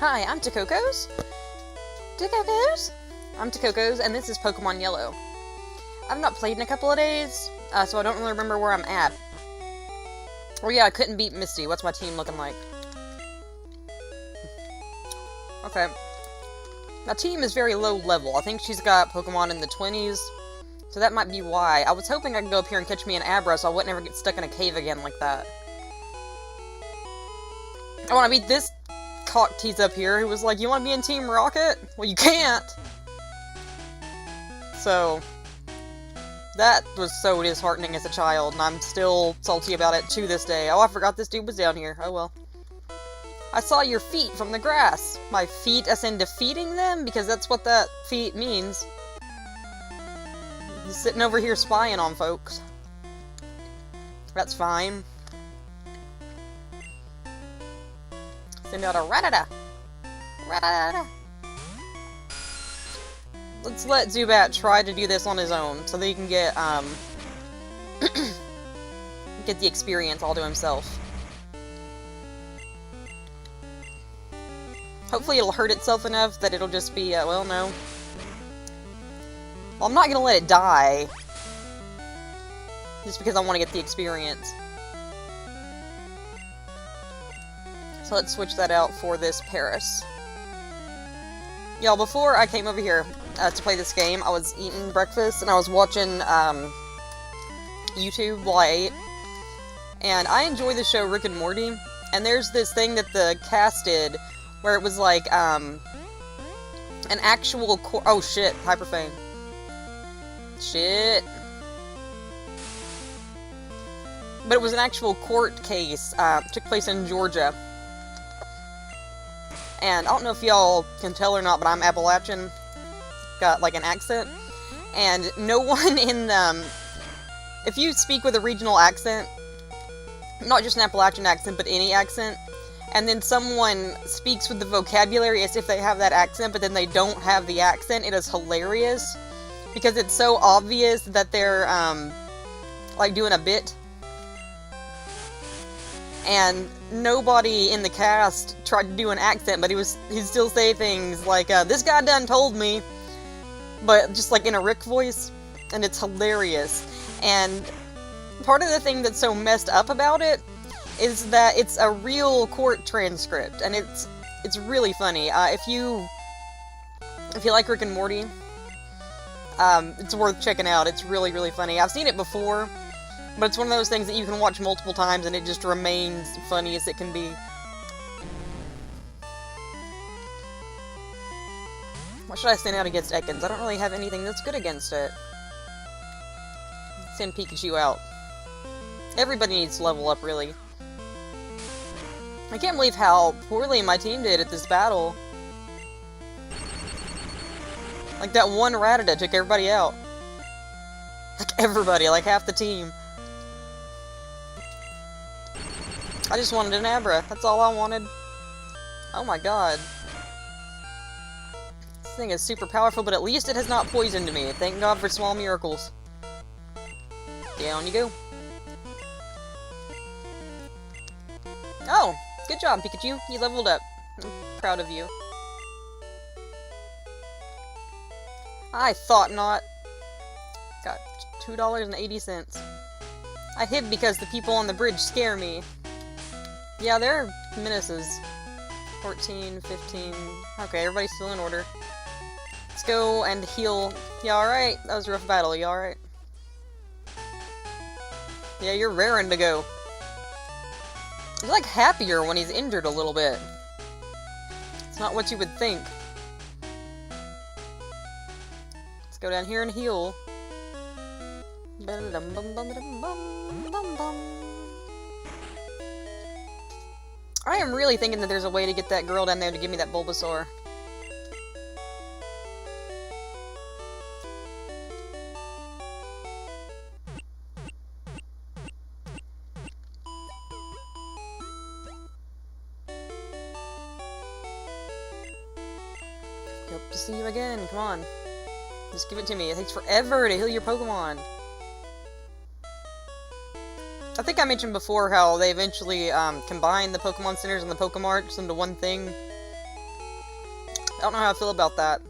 Hi, I'm Takocos. Takocos? I'm Takocos, and this is Pokemon Yellow. I've not played in a couple of days, so I don't really remember where I'm at. Oh yeah, I couldn't beat Misty. What's my team looking like? Okay. My team is very low level. I think she's got Pokemon in the 20s, so that might be why. I was hoping I could go up here and catch me an Abra, so I wouldn't ever get stuck in a cave again like that. I want to beat this cock tease up here who was like, you want to be in Team Rocket? Well, you can't! So, that was so disheartening as a child, and I'm still salty about it to this day. Oh, I forgot this dude was down here. Oh well. I saw your feet from the grass. My feet as in defeating them? Because that's what that feet means. He's sitting over here spying on folks. That's fine. Send out a Rattata. Rattata. Let's let Zubat try to do this on his own, so that he can get, get the experience all to himself. Hopefully it'll hurt itself enough that it'll just be, well, no. Well, I'm not gonna let it die. Just because I want to get the experience. So let's switch that out for this Paris. Y'all, before I came over here to play this game, I was eating breakfast and I was watching YouTube while I ate. And I enjoy the show Rick and Morty. And there's this thing that the cast did where it was like an actual oh shit, Hyperfang. Shit. But it was an actual court case. Took place in Georgia. And I don't know if y'all can tell or not, but I'm Appalachian. Got like an accent. And no one in if you speak with a regional accent, not just an Appalachian accent, but any accent, and then someone speaks with the vocabulary as if they have that accent, but then they don't have the accent, it is hilarious. Because it's so obvious that they're, like, doing a bit. And nobody in the cast tried to do an accent, but he'd still say things like, this guy done told me, but just like in a Rick voice, and it's hilarious. And part of the thing that's so messed up about it is that it's a real court transcript, and it's really funny. If you like Rick and Morty, it's worth checking out. It's really, really funny. I've seen it before, but it's one of those things that you can watch multiple times and it just remains funny as it can be. What should I send out against Ekans? I don't really have anything that's good against it. Send Pikachu out. Everybody needs to level up, really. I can't believe how poorly my team did at this battle. Like, that one Rattata took everybody out. Like, everybody, like half the team. I just wanted an Abra. That's all I wanted. Oh my god. This thing is super powerful, but at least it has not poisoned me. Thank God for small miracles. Down you go. Oh! Good job, Pikachu. You leveled up. I'm proud of you. I thought not. Got $2.80. I hid because the people on the bridge scare me. Yeah, they're menaces. 14, 15... Okay, everybody's still in order. Let's go and heal. You alright? That was a rough battle. You alright? Yeah, you're raring to go. He's like happier when he's injured a little bit. It's not what you would think. Let's go down here and heal. I am really thinking that there's a way to get that girl down there to give me that Bulbasaur. Hope to see you again. Come on. Just give it to me. It takes forever to heal your Pokemon. I think I mentioned before how they eventually combined the Pokemon Centers and the Pokemarts into one thing. don't know how I feel about that.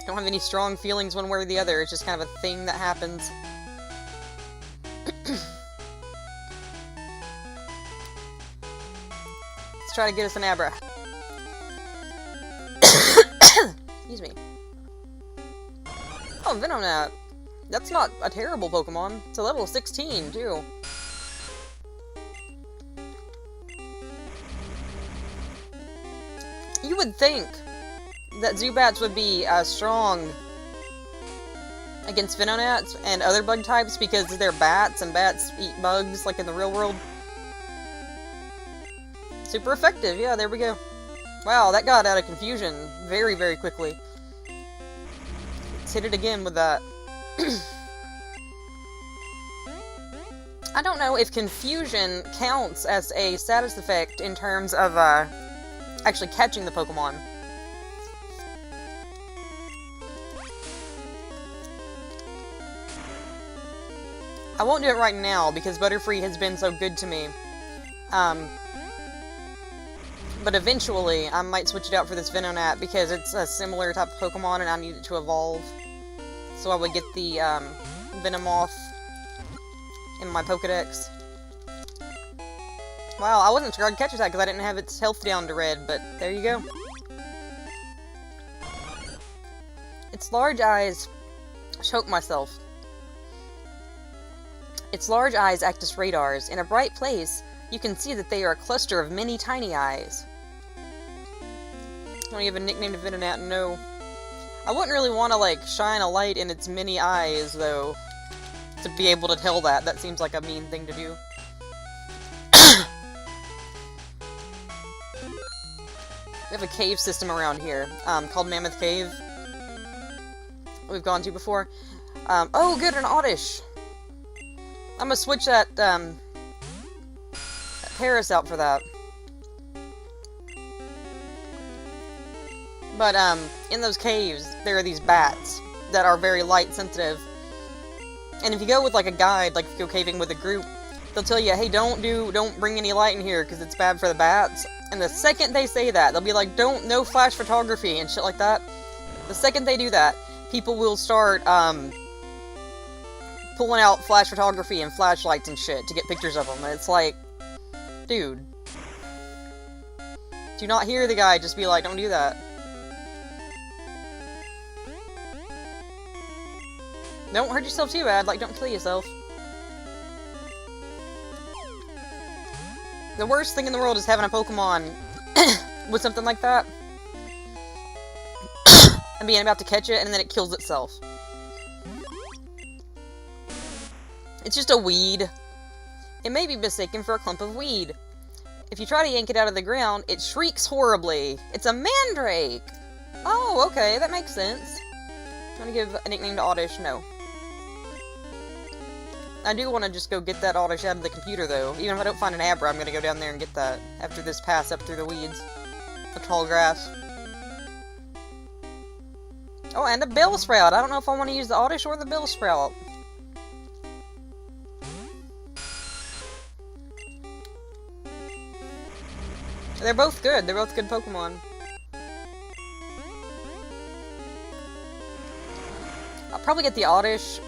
Don't have any strong feelings one way or the other. It's just kind of a thing that happens. Let's try to get us an Abra. Excuse me. Oh, Venonat. That's not a terrible Pokemon. It's a level 16, too. You would think that Zubats would be strong against Venonats and other bug types because they're bats, and bats eat bugs like in the real world. Super effective, yeah, there we go. Wow, that got out of confusion very, very quickly. Let's hit it again with that. I don't know if confusion counts as a status effect in terms of actually catching the Pokemon. I won't do it right now because Butterfree has been so good to me. But eventually, I might switch it out for this Venonat because it's a similar type of Pokemon and I need it to evolve. So I would get the Venomoth in my Pokedex. Wow, I wasn't sure I'd catch that because I didn't have its health down to red, but there you go. Its large eyes... Choke myself. Its large eyes act as radars. In a bright place, you can see that they are a cluster of many tiny eyes. Don't you have a nickname to Venonat? No. I wouldn't really want to, like, shine a light in its many eyes, though, to be able to tell that. That seems like a mean thing to do. We have a cave system around here, called Mammoth Cave. We've gone to before. Oh, good, an Oddish! I'm gonna switch that Paris out for that. But, in those caves, there are these bats that are very light sensitive. And if you go with, like, a guide, like, if you go caving with a group, they'll tell you, hey, don't bring any light in here, because it's bad for the bats. And the second they say that, they'll be like, no flash photography and shit like that. The second they do that, people will start, pulling out flash photography and flashlights and shit to get pictures of them. And it's like, dude. Do not hear the guy just be like, don't do that. Don't hurt yourself too bad, like, don't kill yourself. The worst thing in the world is having a Pokemon with something like that. And being about to catch it, and then it kills itself. It's just a weed. It may be mistaken for a clump of weed. If you try to yank it out of the ground, it shrieks horribly. It's a Mandrake! Oh, okay, that makes sense. Do you want to give a nickname to Oddish? No. I do want to just go get that Oddish out of the computer, though. Even if I don't find an Abra, I'm going to go down there and get that after this pass up through the weeds. The tall grass. Oh, and a Bellsprout! I don't know if I want to use the Oddish or the Bellsprout. They're both good. They're both good Pokemon. I'll probably get the Oddish.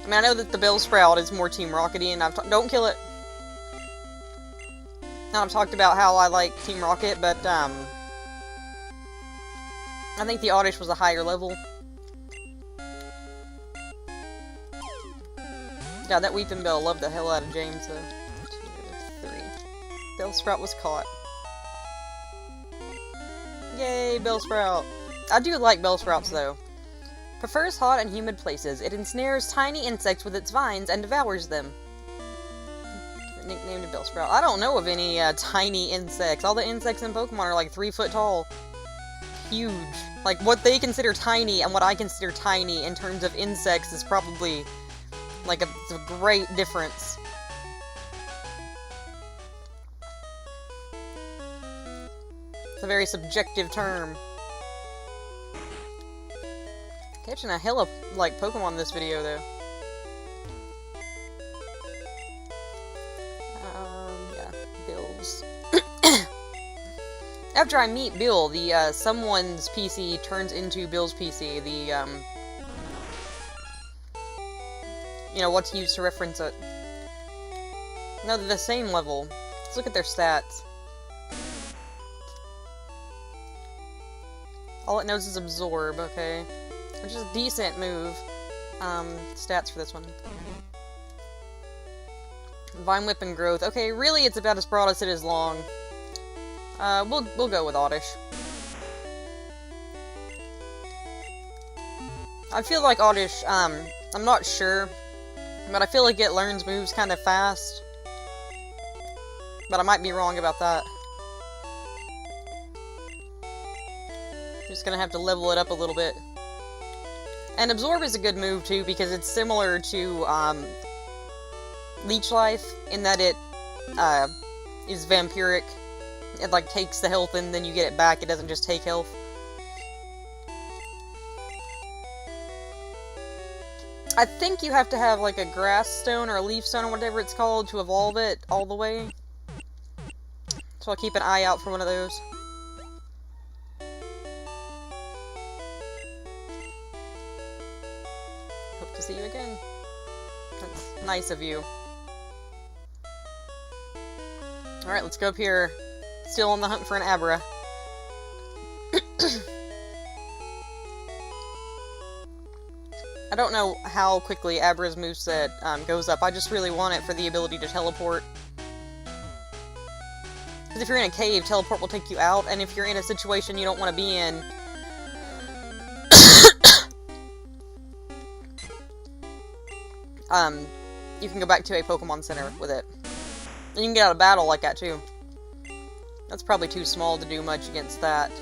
I mean, I know that the Bellsprout is more Team Rocket-y, and don't kill it. Now I've talked about how I like Team Rocket, but, I think the Oddish was a higher level. God, that Weeping Bell loved the hell out of James, though. 2, 3. Bellsprout was caught. Yay, Bellsprout! I do like Bellsprouts, though. Prefers hot and humid places. It ensnares tiny insects with its vines and devours them. Nicknamed Bellsprout. I don't know of any tiny insects. All the insects in Pokemon are like 3 foot tall. Huge. Like, what they consider tiny and what I consider tiny in terms of insects is probably like a great difference. It's a very subjective term. Catching a hell of, like, Pokemon in this video, though. After I meet Bill, the, someone's PC turns into Bill's PC. The, you know, what's used to reference it. No, they're the same level. Let's look at their stats. All it knows is absorb, okay. Which is a decent move. Stats for this one. Vine Whip and Growth. Okay, really it's about as broad as it is long. We'll go with Oddish. I feel like Oddish, I'm not sure, but I feel like it learns moves kind of fast. But I might be wrong about that. Just gonna have to level it up a little bit. And Absorb is a good move too, because it's similar to, Leech Life, in that it, is vampiric. It, like, takes the health and then you get it back, it doesn't just take health. I think you have to have, like, a Grass Stone or a Leaf Stone or whatever it's called to evolve it all the way. So I'll keep an eye out for one of those. Hope to see you again. That's nice of you. Alright, let's go up here. Still on the hunt for an Abra. I don't know how quickly Abra's moveset goes up. I just really want it for the ability to teleport. Because if you're in a cave, teleport will take you out, and if you're in a situation you don't want to be in... you can go back to a Pokemon Center with it. And you can get out of battle like that, too. That's probably too small to do much against that.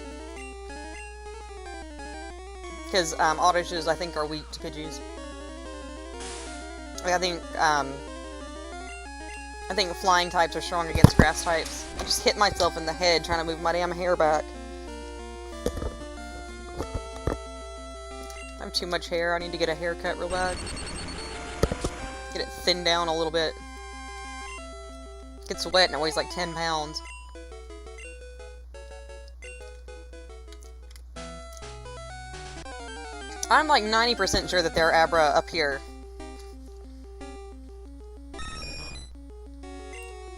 Because, Oddishes, I think, are weak to Pidgeys. Like, I think flying types are strong against grass types. I just hit myself in the head trying to move my damn hair back. I have too much hair. I need to get a haircut real bad. Get it thinned down a little bit. It gets wet and it weighs like 10 pounds. I'm like 90% sure that there are Abra up here.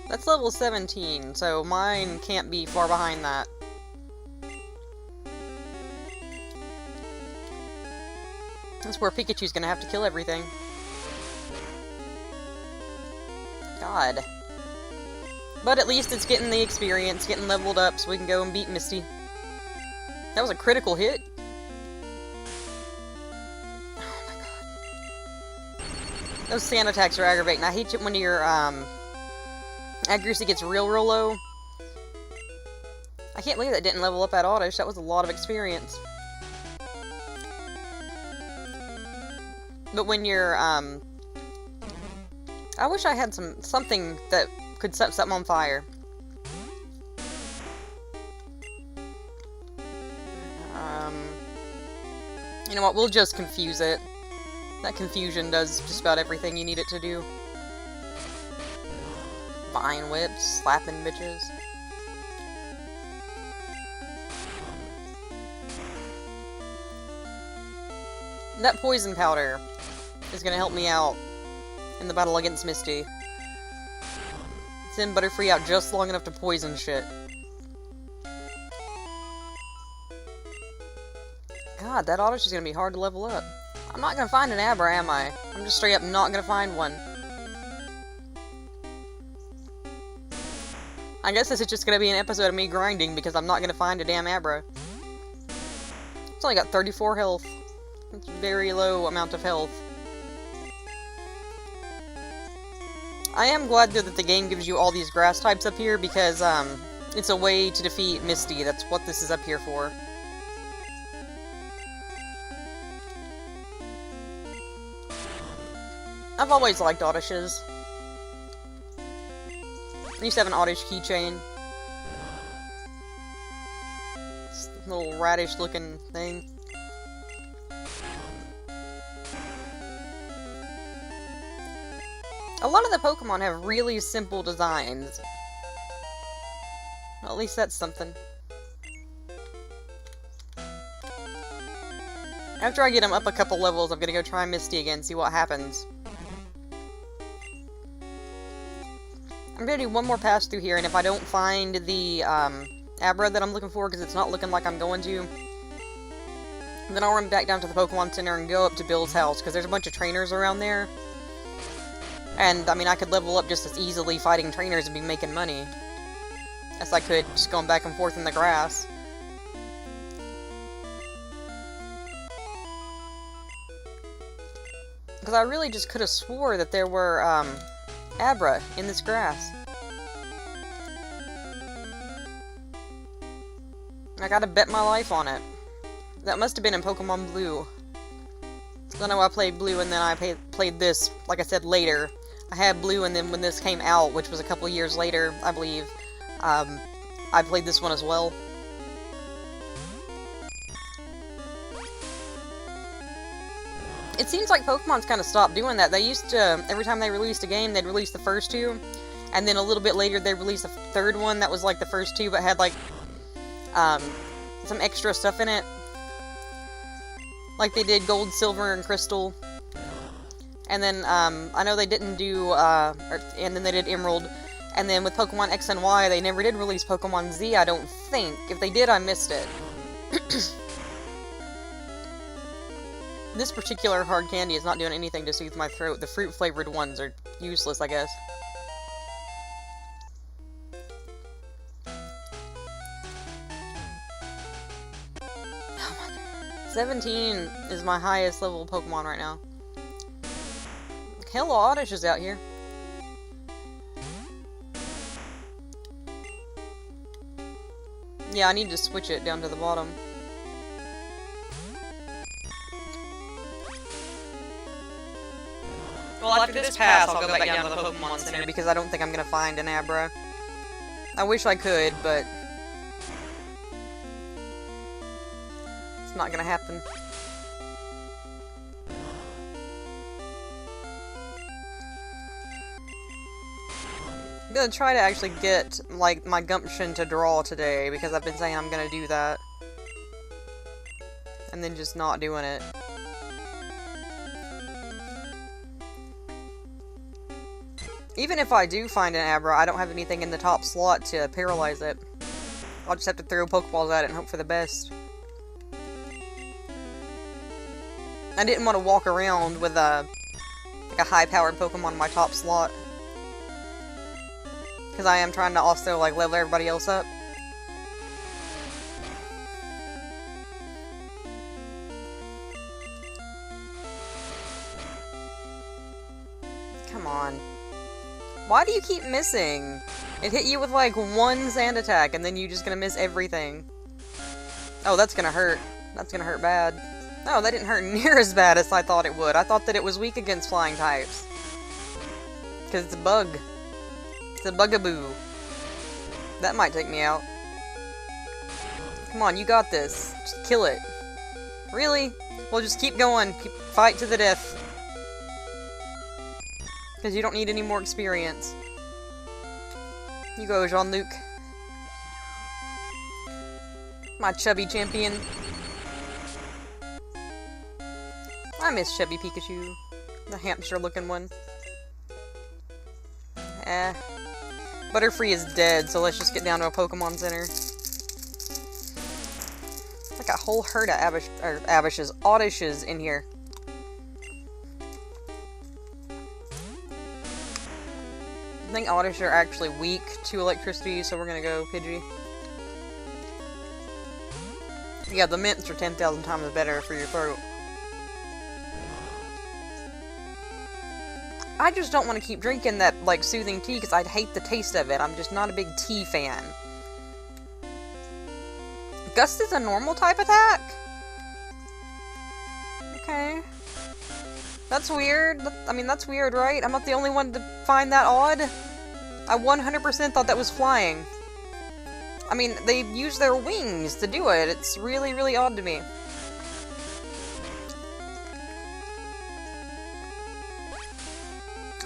That's level 17, so mine can't be far behind that. That's where Pikachu's gonna have to kill everything. God. But at least it's getting the experience, getting leveled up, so we can go and beat Misty. That was a critical hit. Oh my god. Those sand attacks are aggravating. I hate it when your, accuracy gets real low. I can't believe that didn't level up at Oddish. That was a lot of experience. But when you're, I wish I had something that could set something on fire. You know what, we'll just confuse it. That confusion does just about everything you need it to do. Vine Whips, slapping bitches. That poison powder is gonna help me out in the battle against Misty. Send Butterfree out just long enough to poison shit. God, that Oddish is gonna be hard to level up. I'm not gonna find an Abra, am I? I'm just straight up not gonna find one. I guess this is just gonna be an episode of me grinding because I'm not gonna find a damn Abra. It's only got 34 health. It's a very low amount of health. I am glad though that the game gives you all these grass types up here because, it's a way to defeat Misty. That's what this is up here for. I've always liked Oddishes. I used to have an Oddish keychain. This little radish looking thing. A lot of the Pokemon have really simple designs. Well, at least that's something. After I get him up a couple levels, I'm gonna go try Misty again, see what happens. I'm gonna do one more pass through here, and if I don't find the, Abra that I'm looking for, because it's not looking like I'm going to, then I'll run back down to the Pokemon Center and go up to Bill's house, because there's a bunch of trainers around there. And, I mean, I could level up just as easily fighting trainers and be making money as I could just going back and forth in the grass. Because I really just could have swore that there were, Abra in this grass. I gotta bet my life on it. That must have been in Pokemon Blue. I know I played Blue and then I played this, like I said, later. I had Blue and then when this came out, which was a couple years later, I believe, I played this one as well. It seems like Pokemon's kind of stopped doing that. They used to, every time they released a game, they'd release the first two, and then a little bit later they released a third one that was like the first two, but had like, some extra stuff in it. Like they did Gold, Silver, and Crystal. And then, I know they didn't do, and then they did Emerald. And then with Pokemon X and Y, they never did release Pokemon Z, I don't think. If they did, I missed it. This particular hard candy is not doing anything to soothe my throat. The fruit-flavored ones are useless, I guess. Oh my god. 17 is my highest level Pokemon right now. Hello, Oddish is out here. Yeah, I need to switch it down to the bottom. Well, after this pass, I'll go back down to the Pokemon Center because I don't think I'm gonna find an Abra. I wish I could, but it's not gonna happen. I'm gonna try to actually get, like, my gumption to draw today because I've been saying I'm gonna do that. And then just not doing it. Even if I do find an Abra, I don't have anything in the top slot to paralyze it. I'll just have to throw Pokeballs at it and hope for the best. I didn't want to walk around with like a high-powered Pokemon in my top slot. Because I am trying to also, like, level everybody else up. Come on. Why do you keep missing? It hit you with, like, one sand attack, and then you're just gonna miss everything. Oh, that's gonna hurt. That's gonna hurt bad. No, that didn't hurt near as bad as I thought it would. I thought that it was weak against flying types. Because it's a bug. It's a bugaboo. That might take me out. Come on, you got this. Just kill it. Really? Well, just keep going. Fight to the death. Because you don't need any more experience. You go, Jean-Luc. My chubby champion. I miss chubby Pikachu. The hamster-looking one. Butterfree is dead, so let's just get down to a Pokemon Center. Like a whole herd of Oddishes in here. I think Oddish are actually weak to electricity, so we're gonna go Pidgey. Yeah, the mints are 10,000 times better for your throat. I just don't want to keep drinking that, like, soothing tea because I'd hate the taste of it. I'm just not a big tea fan. Gust is a normal type attack? Okay. That's weird. I mean, that's weird, right? I'm not the only one to find that odd. I 100% thought that was flying. I mean, they use their wings to do it. It's really, really odd to me.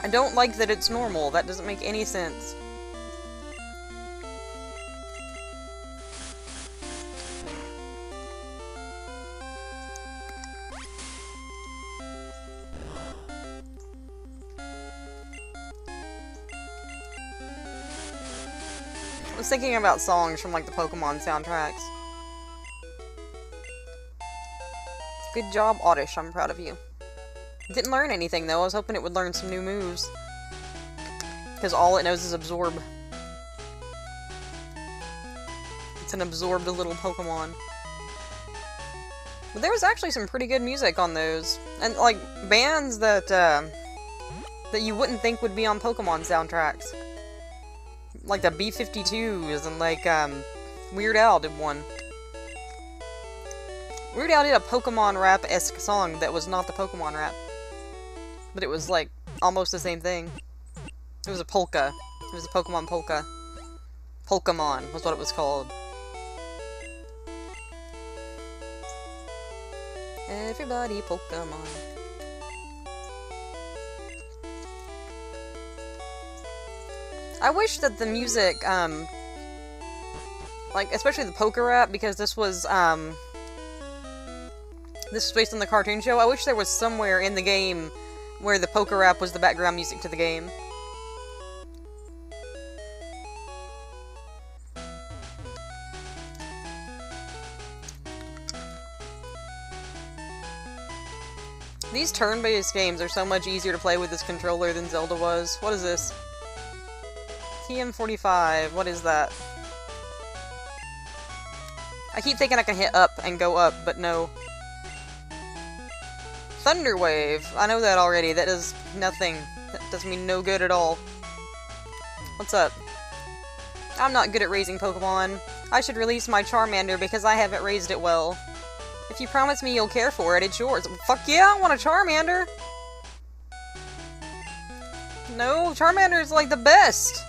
I don't like that it's normal. That doesn't make any sense. was thinking about songs from, like, the Pokemon soundtracks. Good job, Oddish. I'm proud of you. Didn't learn anything, though. I was hoping it would learn some new moves. Because all it knows is Absorb. It's an absorbed little Pokemon. But there was actually some pretty good music on those. And, like, bands that, that you wouldn't think would be on Pokemon soundtracks. Like the B-52s and, like, Weird Al did one. Weird Al did a Pokemon rap-esque song that was not the Pokemon rap. But it was, like, almost the same thing. It was a polka. It was a Pokemon polka. Pokemon was what it was called. Everybody Pokemon. I wish that the music, like, especially the poker rap, because this was based on the cartoon show, I wish there was somewhere in the game where the poker rap was the background music to the game. These turn-based games are so much easier to play with this controller than Zelda was. What is this? TM45, what is that? I keep thinking I can hit up and go up, but no. Thunder Wave! I know that already, that does nothing. That does me no good at all. What's up? I'm not good at raising Pokemon. I should release my Charmander because I haven't raised it well. If you promise me you'll care for it, it's yours. Fuck yeah, I want a Charmander! No, Charmander's like the best!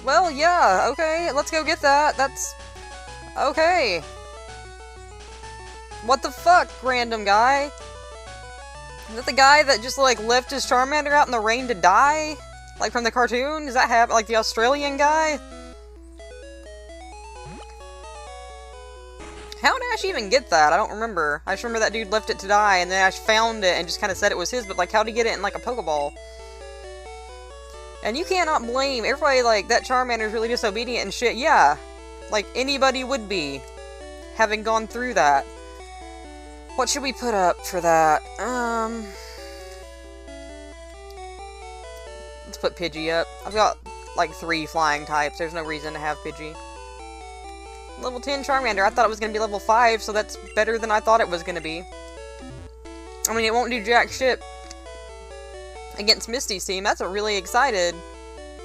Well, yeah, okay, let's go get that. That's... okay. What the fuck, random guy? Is that the guy that just, like, left his Charmander out in the rain to die? Like, from the cartoon? Does that happen? Like, the Australian guy? How did Ash even get that? I don't remember. I just remember that dude left it to die, and then Ash found it and just kind of said it was his, but, like, how'd he get it in, like, a Pokeball? And you cannot blame everybody, like, that Charmander's really disobedient and shit. Yeah, like, anybody would be, having gone through that. What should we put up for that? Let's put Pidgey up. I've got, like, 3 flying types. There's no reason to have Pidgey. Level 10 Charmander. I thought it was going to be level 5, so that's better than I thought it was going to be. I mean, it won't do jack shit against Misty's team. That's what really excited.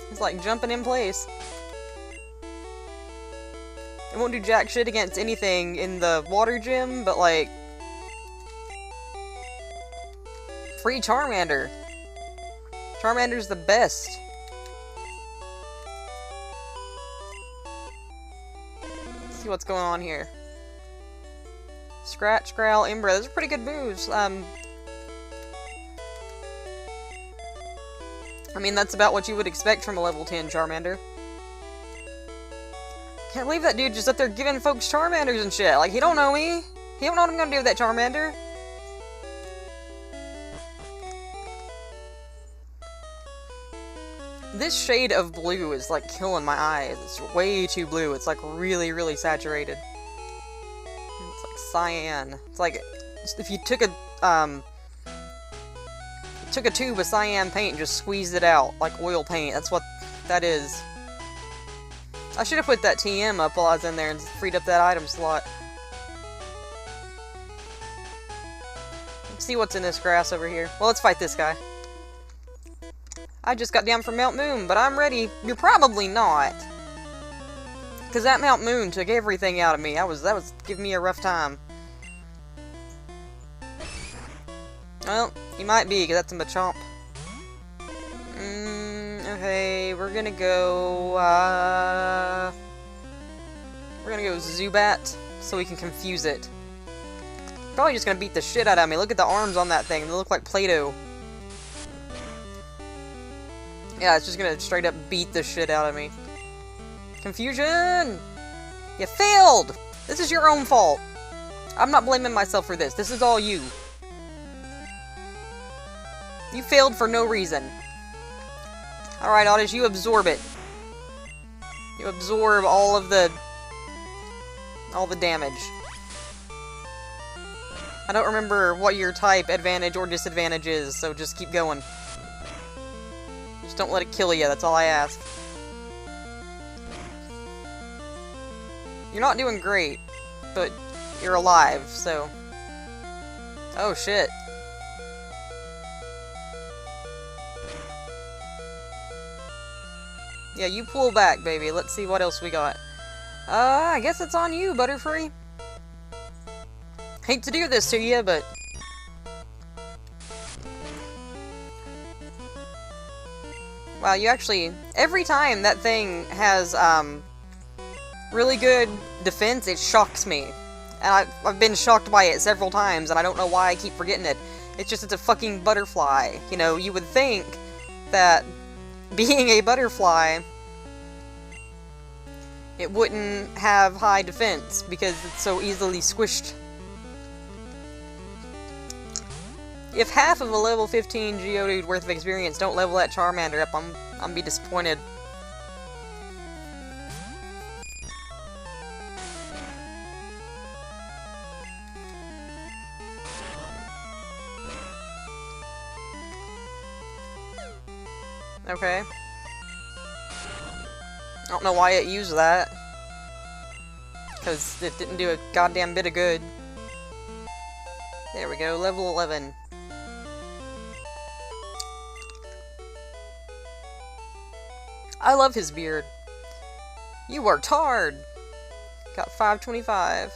It's like jumping in place. It won't do jack shit against anything in the water gym, but like... free Charmander. Charmander's the best. Let's see what's going on here. Scratch, Growl, Umbra. Those are pretty good moves. I mean, that's about what you would expect from a level 10 Charmander. Can't believe that dude just up there giving folks Charmanders and shit. Like, he don't know me. He don't know what I'm gonna do with that Charmander. This shade of blue is, like, killing my eyes. It's way too blue. It's, like, really, really saturated. It's like cyan. It's like, if you took a tube of cyan paint and just squeezed it out, like oil paint. That's what that is. I should have put that TM up while I was in there and freed up that item slot. Let's see what's in this grass over here. Well, let's fight this guy. I just got down from Mount Moon, but I'm ready. You're probably not. Because that Mount Moon took everything out of me. That was giving me a rough time. Well, you might be, because that's a Machamp. Okay, we're gonna go, Zubat, so we can confuse it. Probably just gonna beat the shit out of me. Look at the arms on that thing. They look like Play-Doh. Yeah, it's just gonna straight up beat the shit out of me. Confusion! You failed! This is your own fault. I'm not blaming myself for this. This is all you. You failed for no reason. Alright, Oddish, you absorb it. You absorb all the damage. I don't remember what your type advantage or disadvantage is, so just keep going. Just don't let it kill you, that's all I ask. You're not doing great, but you're alive, so... Oh, shit. Yeah, you pull back, baby. Let's see what else we got. I guess it's on you, Butterfree. Hate to do this to you, but... Wow, you actually... Every time that thing has, really good defense, it shocks me. And I've been shocked by it several times, and I don't know why I keep forgetting it. It's just, it's a fucking butterfly. You know, you would think that being a butterfly, it wouldn't have high defense, because it's so easily squished. If half of a level 15 Geodude worth of experience don't level that Charmander up, I'm be disappointed. Okay. I don't know why it used that. Because it didn't do a goddamn bit of good. There we go, level 11. I love his beard. You worked hard. Got 525.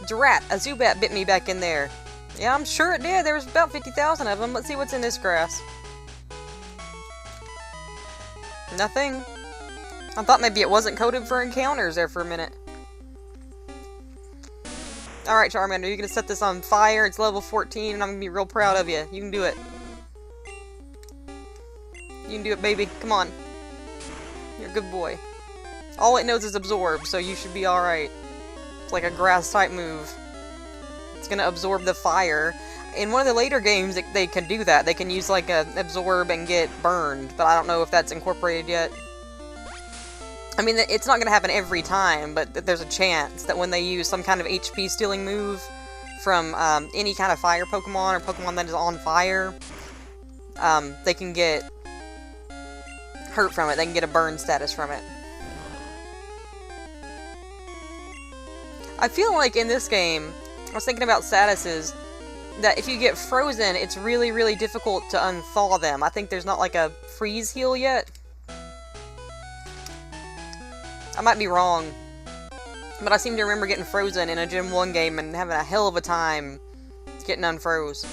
Drat, a Zubat bit me back in there. Yeah, I'm sure it did. There was about 50,000 of them. Let's see what's in this grass. Nothing. I thought maybe it wasn't coded for encounters there for a minute. Alright, Charmander, you're gonna set this on fire. It's level 14, and I'm gonna be real proud of you. You can do it. You can do it, baby. Come on. You're a good boy. All it knows is absorb, so you should be alright. It's like a grass-type move. It's gonna absorb the fire. In one of the later games, they can do that. They can use, like, a absorb and get burned, but I don't know if that's incorporated yet. I mean, it's not gonna happen every time, but there's a chance that when they use some kind of HP stealing move from any kind of fire Pokemon or Pokemon that is on fire, they can get hurt from it. They can get a burn status from it. I feel like in this game, I was thinking about statuses, that if you get frozen, it's really, really difficult to unthaw them. I think there's not like a freeze heal yet. I might be wrong, but I seem to remember getting frozen in a Gen 1 game and having a hell of a time getting unfroze.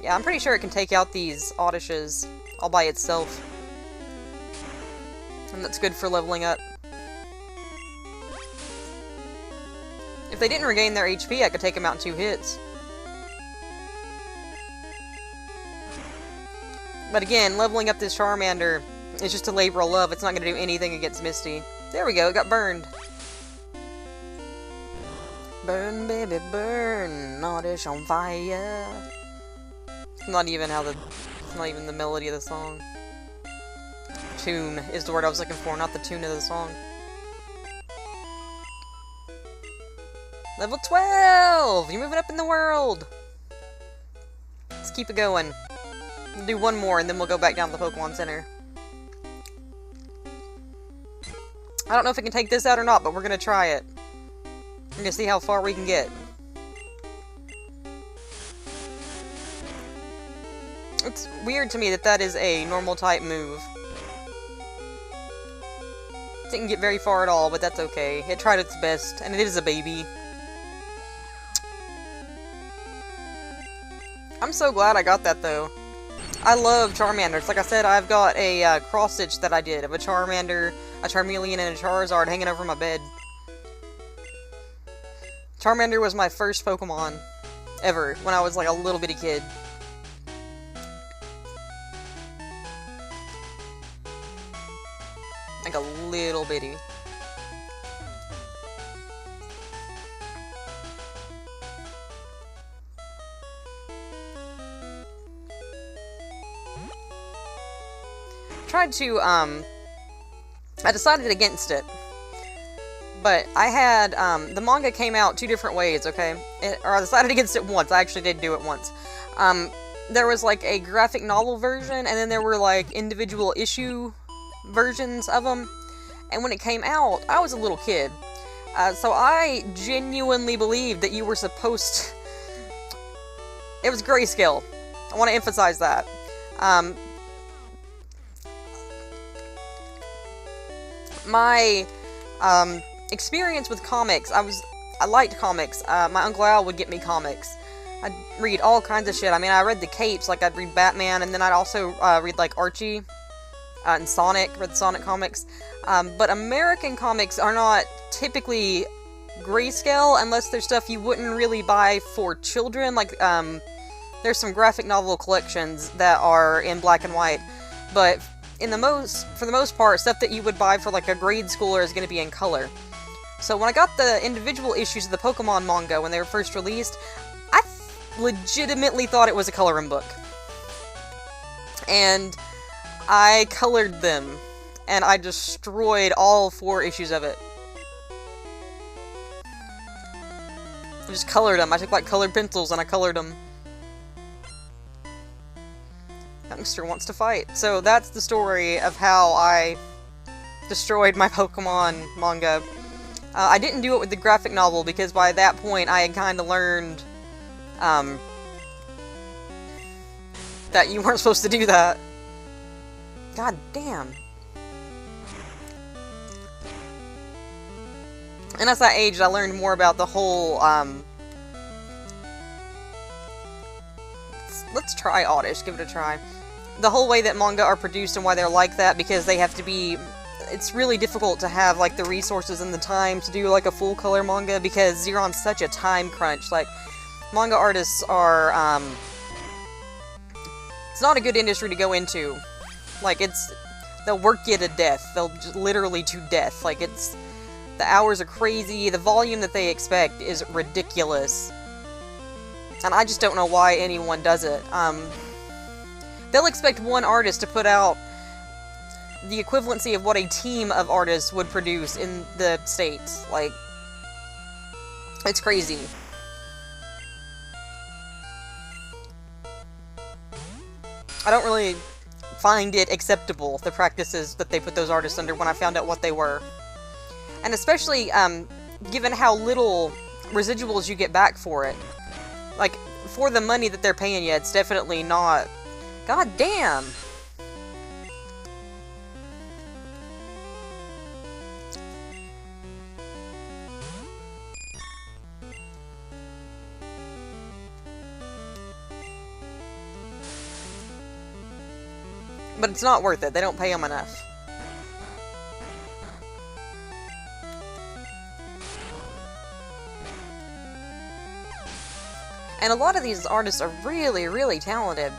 Yeah, I'm pretty sure it can take out these Oddishes all by itself. And that's good for leveling up. If they didn't regain their HP, I could take them out in 2 hits. But again, leveling up this Charmander is just a labor of love. It's not going to do anything against Misty. There we go, it got burned. Burn, baby, burn, Oddish on fire. It's not even the melody of the song. Tune is the word I was looking for, not the tune of the song. Level 12! You're moving up in the world! Let's keep it going. We'll do one more, and then we'll go back down to the Pokemon Center. I don't know if it can take this out or not, but we're gonna try it. We're gonna see how far we can get. It's weird to me that that is a normal type move. It didn't get very far at all, but that's okay. It tried its best, and it is a baby. I'm so glad I got that, though. I love Charmanders. Like I said, I've got a cross-stitch that I did of a Charmander, a Charmeleon, and a Charizard hanging over my bed. Charmander was my first Pokemon ever when I was like a little bitty kid. Like a little bitty. tried to, I decided against it. But I had, the manga came out 2 different ways, okay? Or I decided against it once. I actually did do it once. There was, like, a graphic novel version, and then there were, like, individual issue versions of them. And when it came out, I was a little kid. So I genuinely believed that you were supposed to... It was grayscale. I want to emphasize that. My experience with comics, I liked comics. My Uncle Al would get me comics. I'd read all kinds of shit. I mean, I read the capes, like I'd read Batman, and then I'd also read like Archie and Sonic, read the Sonic comics. But American comics are not typically grayscale unless there's stuff you wouldn't really buy for children. Like, there's some graphic novel collections that are in black and white, but for the most part, stuff that you would buy for like a grade schooler is going to be in color. So when I got the individual issues of the Pokemon manga when they were first released, I legitimately thought it was a coloring book. And I colored them, and I destroyed all 4 issues of it. I just colored them. I took like colored pencils and I colored them. Youngster wants to fight. So that's the story of how I destroyed my Pokemon manga. I didn't do it with the graphic novel because by that point I had kind of learned that you weren't supposed to do that. God damn. And as I aged, I learned more about the whole, let's try Oddish, give it a try. The whole way that manga are produced and why they're like that, because they have to be... It's really difficult to have, like, the resources and the time to do, like, a full-color manga, because you're on such a time crunch. Like, manga artists are, it's not a good industry to go into. Like, they'll work you to death. They'll just literally to death. Like, the hours are crazy, the volume that they expect is ridiculous. And I just don't know why anyone does it. They'll expect one artist to put out the equivalency of what a team of artists would produce in the States. Like, it's crazy. I don't really find it acceptable, the practices that they put those artists under when I found out what they were. And especially, given how little residuals you get back for it. Like, for the money that they're paying you, it's definitely not... God damn! But it's not worth it. They don't pay them enough. And a lot of these artists are really, really talented.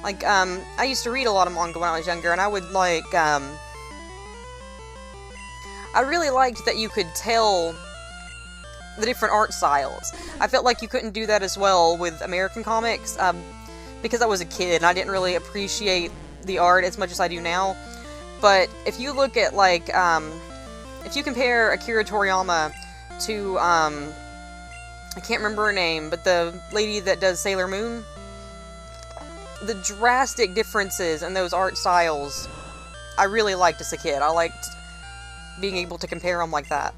Like, I used to read a lot of manga when I was younger, and I would, like, I really liked that you could tell the different art styles. I felt like you couldn't do that as well with American comics, because I was a kid, and I didn't really appreciate the art as much as I do now. But if you look at, like, if you compare Akira Toriyama to, I can't remember her name, but the lady that does Sailor Moon, the drastic differences in those art styles, I really liked as a kid. I liked being able to compare them like that.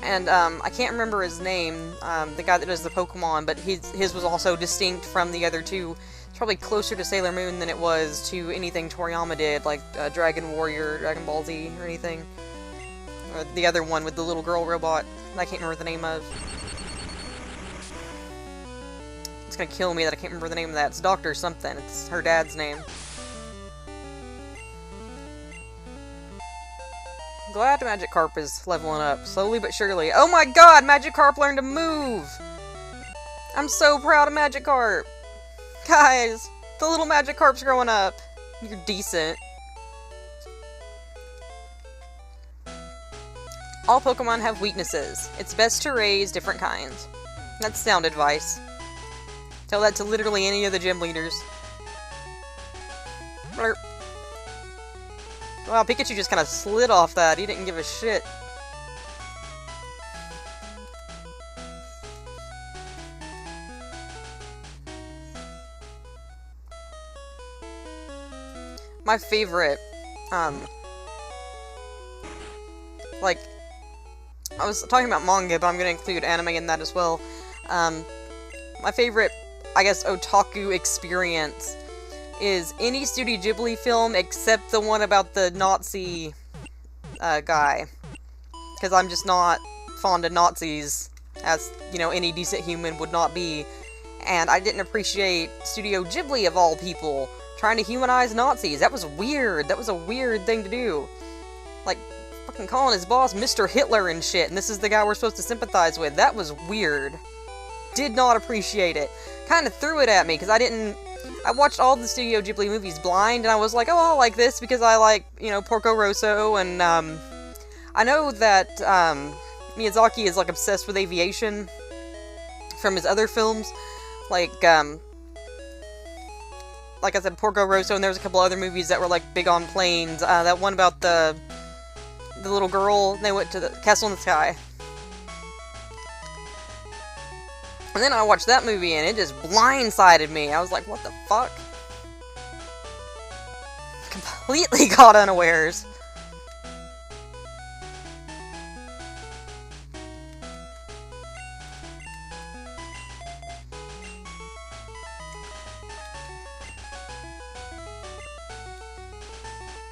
And, I can't remember his name, the guy that does the Pokemon, but his was also distinct from the other two. It's probably closer to Sailor Moon than it was to anything Toriyama did, like Dragon Warrior, Dragon Ball Z, or anything. Or the other one with the little girl robot that I can't remember the name of. It's gonna kill me that I can't remember the name of that. It's Dr. something. It's her dad's name. Glad Magikarp is leveling up, slowly but surely. Oh my god, Magikarp learned to move! I'm so proud of Magikarp! Guys, the little Magikarp's growing up. You're decent. All Pokemon have weaknesses. It's best to raise different kinds. That's sound advice. Tell that to literally any of the gym leaders. Blurp. Wow, Pikachu just kind of slid off that. He didn't give a shit. My favorite, like, I was talking about manga, but I'm going to include anime in that as well. My favorite, I guess, otaku experience is any Studio Ghibli film except the one about the Nazi guy. Because I'm just not fond of Nazis, as, you know, any decent human would not be. And I didn't appreciate Studio Ghibli, of all people, trying to humanize Nazis. That was weird. That was a weird thing to do. Like, fucking calling his boss Mr. Hitler and shit, and this is the guy we're supposed to sympathize with. That was weird. Did not appreciate it. Kind of threw it at me, because I watched all the Studio Ghibli movies blind, and I was like, oh, I'll like this, because I like, you know, Porco Rosso, and, I know that, Miyazaki is, like, obsessed with aviation from his other films. Like I said, Porco Rosso, and there was a couple other movies that were, like, big on planes. That one about the little girl, they went to the Castle in the Sky. And then I watched that movie, and it just blindsided me. I was like, what the fuck? Completely caught unawares.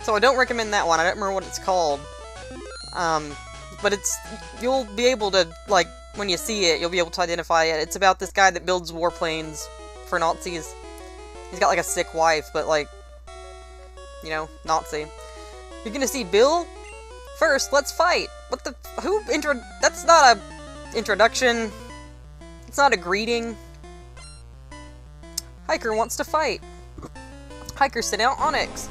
So I don't recommend that one. I don't remember what it's called. But you'll be able to, like, when you see it, you'll be able to identify it. It's about this guy that builds warplanes for Nazis. He's got, like, a sick wife, but, like, you know, Nazi. You're gonna see Bill? First, let's fight! What the... That's not a introduction. It's not a greeting. Hiker wants to fight. Hiker sent out Onyx.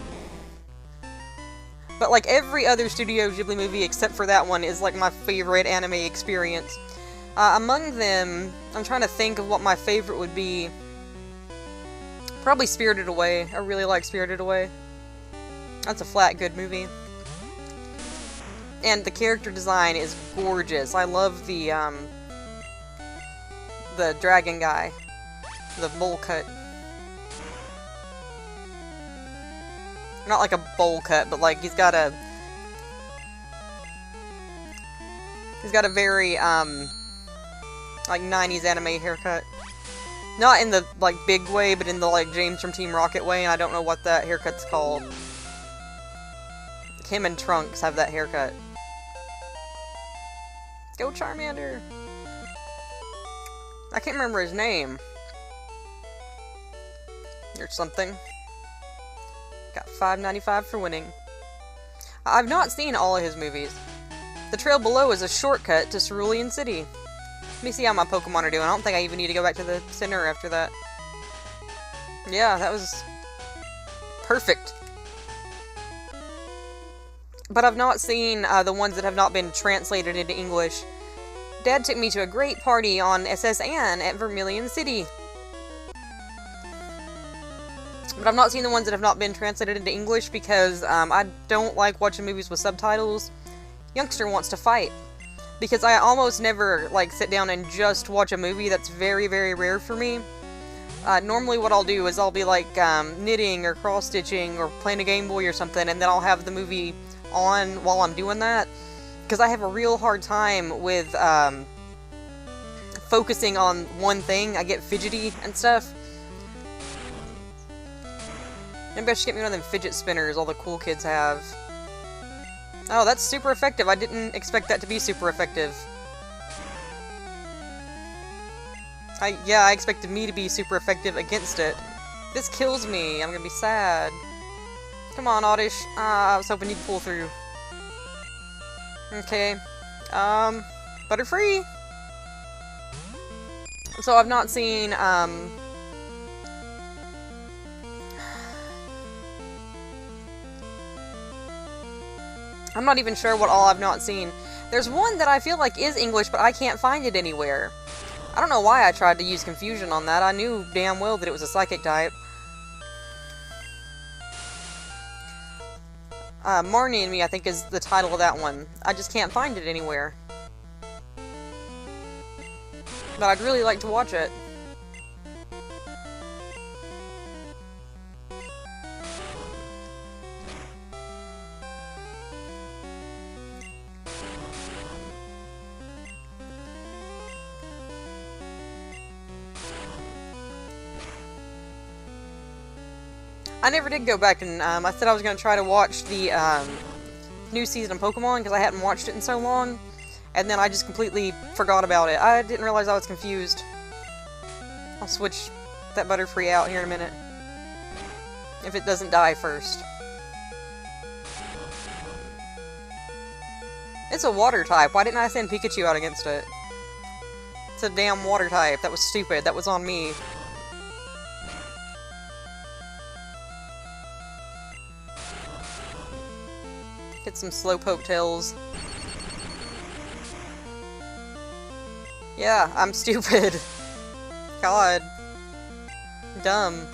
But, like, every other Studio Ghibli movie except for that one is, like, my favorite anime experience. Among them, I'm trying to think of what my favorite would be. Probably Spirited Away. I really like Spirited Away. That's a flat good movie. And the character design is gorgeous. I love the dragon guy. The bowl cut. Not like a bowl cut, but like he's got a very like 90s anime haircut. Not in the like big way, but in the like James from Team Rocket way, and I don't know what that haircut's called. Him and Trunks have that haircut. Go Charmander! I can't remember his name. Or something. Got $5.95 for winning. I've not seen all of his movies. The trail below is a shortcut to Cerulean City. Let me see how my Pokemon are doing. I don't think I even need to go back to the center after that. Yeah, that was perfect. But I've not seen the ones that have not been translated into English. Dad took me to a great party on SS Anne at Vermilion City. But I've not seen the ones that have not been translated into English because I don't like watching movies with subtitles. Youngster wants to fight. Because I almost never, like, sit down and just watch a movie. That's very, very rare for me. Normally what I'll do is I'll be, like, knitting or cross-stitching or playing a Game Boy or something, and then I'll have the movie on while I'm doing that. Because I have a real hard time with focusing on one thing. I get fidgety and stuff. Maybe I should get me one of them fidget spinners all the cool kids have. Oh, that's super effective. I didn't expect that to be super effective. I expected me to be super effective against it. This kills me. I'm gonna be sad. Come on, Oddish. I was hoping you'd pull through. Okay. Butterfree? So I've not seen, I'm not even sure what all I've not seen. There's one that I feel like is English, but I can't find it anywhere. I don't know why I tried to use confusion on that. I knew damn well that it was a psychic type. Marnie and Me, I think, is the title of that one. I just can't find it anywhere. But I'd really like to watch it. I never did go back and, I said I was going to try to watch the, new season of Pokemon, because I hadn't watched it in so long, and then I just completely forgot about it. I didn't realize I was confused. I'll switch that Butterfree out here in a minute. If it doesn't die first. It's a water type. Why didn't I send Pikachu out against it? It's a damn water type. That was stupid. That was on me. Get some Slowpoke tails. Yeah, I'm stupid. God. Dumb.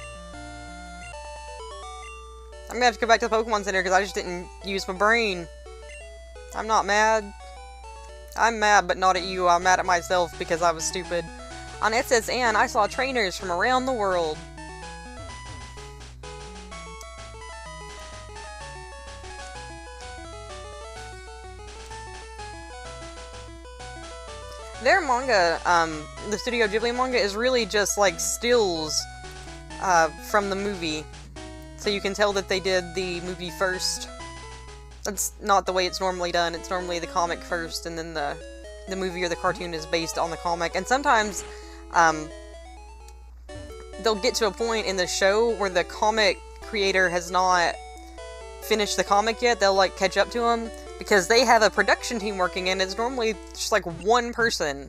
I'm gonna have to go back to the Pokemon Center because I just didn't use my brain. I'm not mad. I'm mad, but not at you. I'm mad at myself because I was stupid. On SSN, I saw trainers from around the world. Their manga, the Studio Ghibli manga, is really just like stills from the movie. So you can tell that they did the movie first. That's not the way it's normally done. It's normally the comic first, and then the movie or the cartoon is based on the comic. And sometimes they'll get to a point in the show where the comic creator has not finished the comic yet. They'll like catch up to him, because they have a production team working, and it's normally just like one person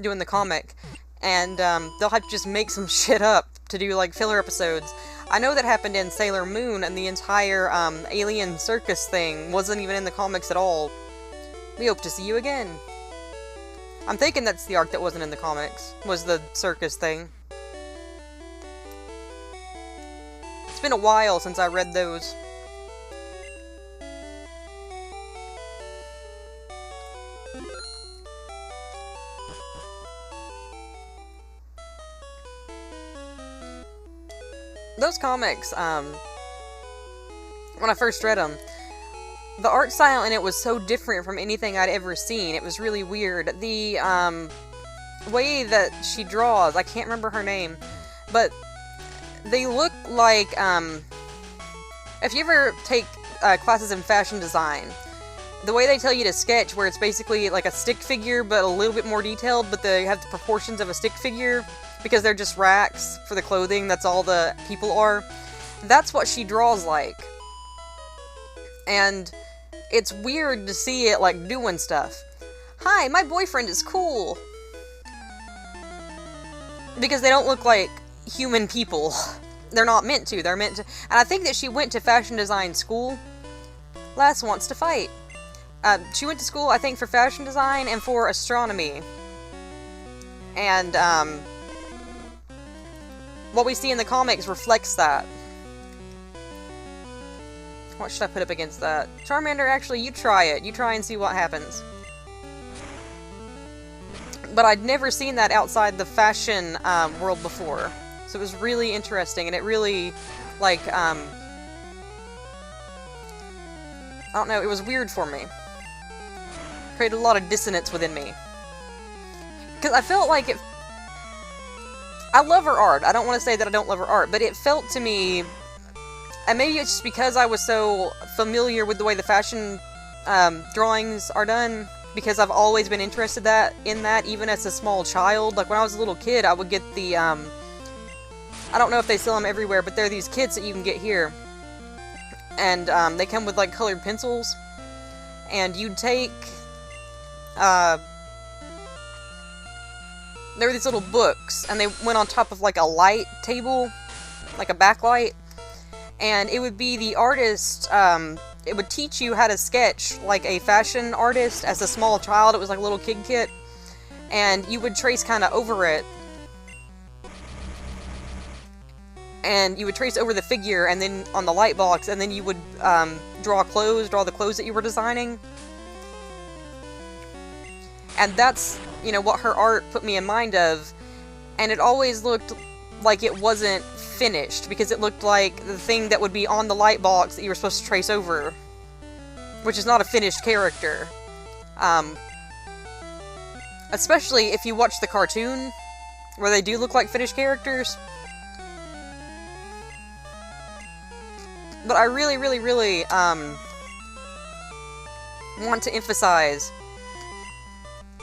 doing the comic. And they'll have to just make some shit up to do like filler episodes. I know that happened in Sailor Moon, and the entire alien circus thing wasn't even in the comics at all. We hope to see you again. I'm thinking that's the arc that wasn't in the comics, was the circus thing. It's been a while since I read those. Those comics, when I first read them, the art style in it was so different from anything I'd ever seen. It was really weird. The, way that she draws, I can't remember her name, but they look like, if you ever take, classes in fashion design, the way they tell you to sketch, where it's basically like a stick figure, but a little bit more detailed, but they have the proportions of a stick figure, because they're just racks for the clothing, that's all the people are. That's what she draws like. And it's weird to see it, like, doing stuff. Hi, my boyfriend is cool! Because they don't look like human people. They're not meant to, they're meant to... And I think that she went to fashion design school. Lass wants to fight. She went to school, I think, for fashion design and for astronomy. And, what we see in the comics reflects that. What should I put up against that? Charmander, actually, you try it. You try and see what happens. But I'd never seen that outside the fashion world before. So it was really interesting, and it really, like, I don't know, it was weird for me. Created a lot of dissonance within me. Because I felt like it... I love her art. I don't want to say that I don't love her art, but it felt to me, and maybe it's just because I was so familiar with the way the fashion drawings are done, because I've always been interested in that, even as a small child. Like, when I was a little kid, I would get the, I don't know if they sell them everywhere, but they're these kits that you can get here. And they come with, like, colored pencils, and you'd take, there were these little books, and they went on top of, like, a light table, like a backlight, and it would be the artist, it would teach you how to sketch like a fashion artist as a small child. It was like a little kid kit, and you would trace kind of over it. And you would trace over the figure, and then on the light box, and then you would draw the clothes that you were designing. And that's, you know, what her art put me in mind of. And it always looked like it wasn't finished, because it looked like the thing that would be on the light box that you were supposed to trace over, which is not a finished character. Especially if you watch the cartoon, where they do look like finished characters. But I really, really, really, want to emphasize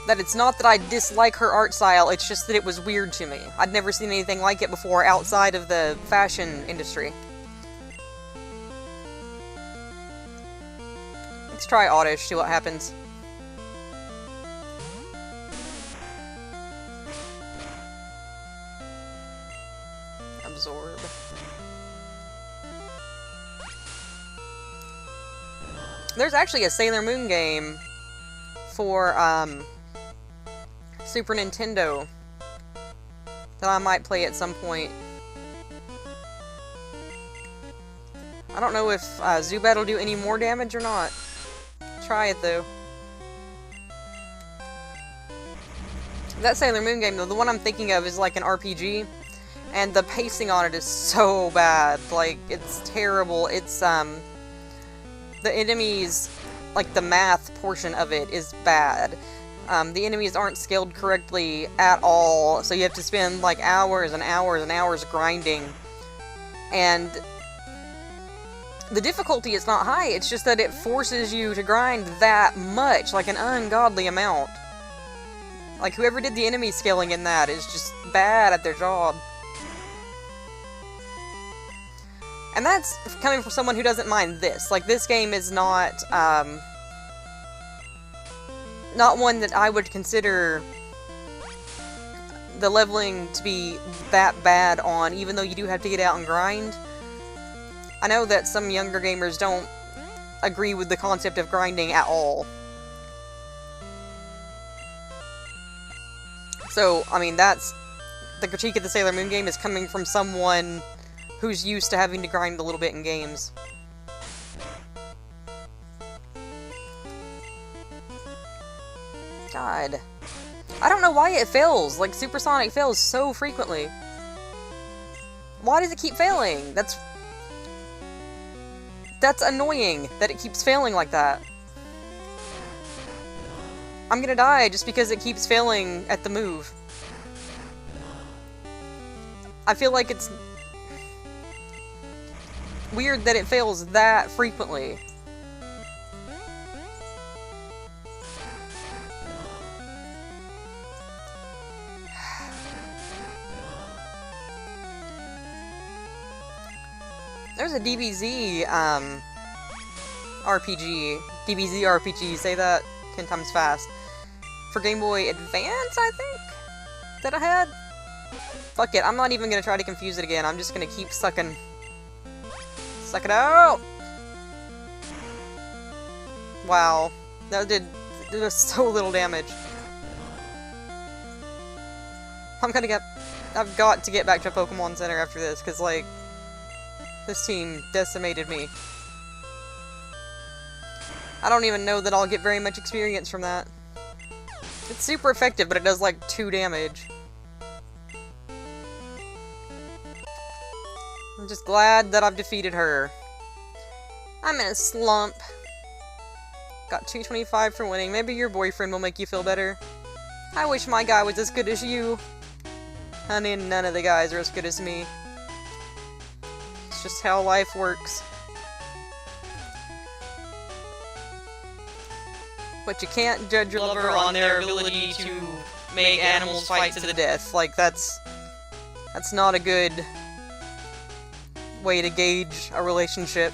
that it's not that I dislike her art style, it's just that it was weird to me. I'd never seen anything like it before outside of the fashion industry. Let's try Oddish, see what happens. Absorb. There's actually a Sailor Moon game for, Super Nintendo that I might play at some point. I don't know if Zubat will do any more damage or not. Try it, though. That Sailor Moon game, though, the one I'm thinking of is like an RPG, and the pacing on it is so bad. Like, it's terrible. It's, the enemies, like the math portion of it is bad. The enemies aren't scaled correctly at all, so you have to spend like hours and hours and hours grinding. And the difficulty is not high, it's just that it forces you to grind that much, like an ungodly amount. Like, whoever did the enemy scaling in that is just bad at their job. And that's coming from someone who doesn't mind this. Like, this game is not, not one that I would consider the leveling to be that bad on, even though you do have to get out and grind. I know that some younger gamers don't agree with the concept of grinding at all. So, I mean, that's... the critique of the Sailor Moon game is coming from someone who's used to having to grind a little bit in games. God. I don't know why it fails. Like, Supersonic fails so frequently. Why does it keep failing? That's annoying that it keeps failing like that. I'm gonna die just because it keeps failing at the move. I feel like it's weird that it fails that frequently. There's a DBZ, RPG. DBZ RPG, say that 10 times fast. For Game Boy Advance, I think? That I had? Fuck it, I'm not even gonna try to confuse it again. I'm just gonna keep sucking. Suck it out! Wow. That did so little damage. I've got to get back to Pokemon Center after this, because, like, this team decimated me. I don't even know that I'll get very much experience from that. It's super effective, but it does, like, 2 damage. I'm just glad that I've defeated her. I'm in a slump. Got 225 for winning. Maybe your boyfriend will make you feel better. I wish my guy was as good as you. Honey, none of the guys are as good as me. It's just how life works. But you can't judge your lover on their ability to make animals fight to the death. Like, that's not a good way to gauge a relationship.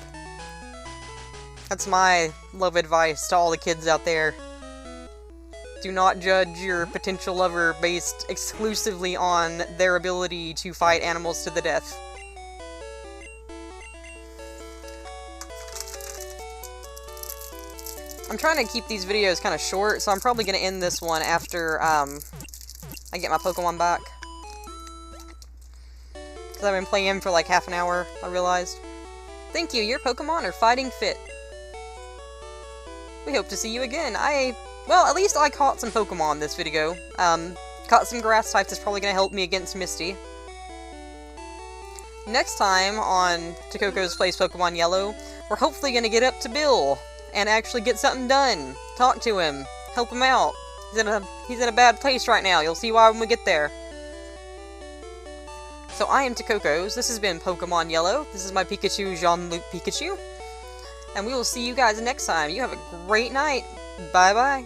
That's my love advice to all the kids out there. Do not judge your potential lover based exclusively on their ability to fight animals to the death. I'm trying to keep these videos kind of short, so I'm probably going to end this one after I get my Pokemon back. Because I've been playing for like half an hour, I realized. Thank you, your Pokemon are fighting fit. We hope to see you again. Well, at least I caught some Pokemon this video. Caught some grass types that's probably going to help me against Misty. Next time on Takocos Plays Pokemon Yellow, we're hopefully going to get up to Bill and actually get something done. Talk to him. Help him out. He's in a bad place right now. You'll see why when we get there. So I am Takocos. This has been Pokemon Yellow. This is my Pikachu, Jean-Luc Pikachu. And we will see you guys next time. You have a great night. Bye-bye.